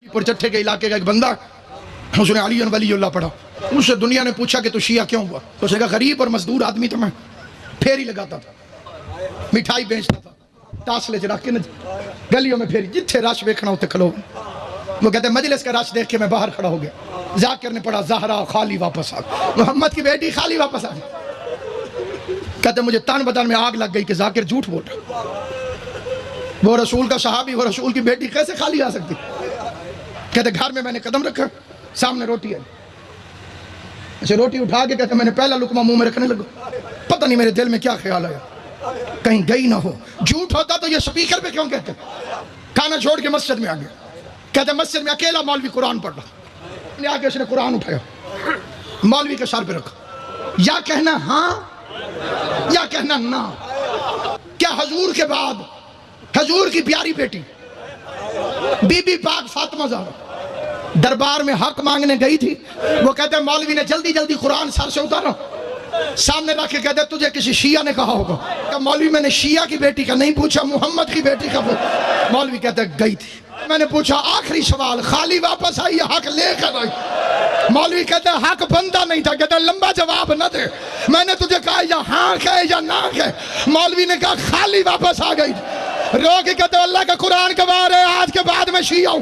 پر چٹھے کے علاقے کا ایک بندہ، اس نے علی ولی اللہ پڑھا. اس سے دنیا نے پوچھا کہ تو شیعہ کیوں ہوا؟ تو اس نے کہا غریب اور مزدور آدمی تھا، میں پھیری لگاتا تھا، مٹھائی بیچتا تھا، تاسلے چ رکھ کے گلیوں میں پھیری، جتھے رش ویکھنا ہوتے کھلو. وہ کہتے ہیں مجلس کا رش دیکھ کے میں باہر کھڑا ہو گیا. ذاکر نے پڑھا زہرا خالی واپس آ گئی، محمد کی بیٹی خالی واپس آ گئی. کہتے ہیں مجھے تن بدن میں آگ لگ گئی کہ ذاکر جھوٹ بول رہا. وہ رسول کا صحابی، وہ رسول کی بیٹی کیسے خالی آ سکتی؟ کہتے گھر میں نے قدم رکھا، سامنے روٹی ہے، اسے روٹی اٹھا کے کہتے میں نے پہلا لقمہ منہ میں رکھنے لگا، پتہ نہیں میرے دل میں کیا خیال آیا، کہیں گئی نہ ہو. جھوٹ ہوتا تو یہ سپیکر پہ کیوں کہتے؟ کھانا چھوڑ کے مسجد میں آ گیا. کہتے مسجد میں اکیلا مولوی قرآن پڑھ رہا. آ کے اس نے قرآن اٹھایا، مولوی کے سر پہ رکھا. یا کہنا ہاں یا کہنا نہ. کیا حضور کے بعد حضور کی پیاری بیٹی بی بی پاک فاطمہ زہرا دربار میں حق مانگنے گئی تھی؟ وہ کہتے ہیں مولوی نے جلدی جلدی قرآن سر سے اتارا، سامنے رکھ کے کہتے تجھے کسی شیعہ نے کہا ہوگا. کہ مولوی میں نے شیعہ کی بیٹی کا نہیں پوچھا، محمد کی بیٹی کا پوچھا. مولوی کہتے گئی تھی. میں نے پوچھا آخری سوال، خالی واپس آئی یا حق لے کر آئی؟ مولوی کہتے ہیں حق بندہ نہیں تھا. کہتے لمبا جواب نہ دے، میں نے تجھے کہا یا ہاں کہے یا نہ کہے. مولوی نے کہا خالی واپس آ گئی. رو کے کہتے اللہ کا قرآن گواہ ہے آج کے بعد میں شیعہ ہوں.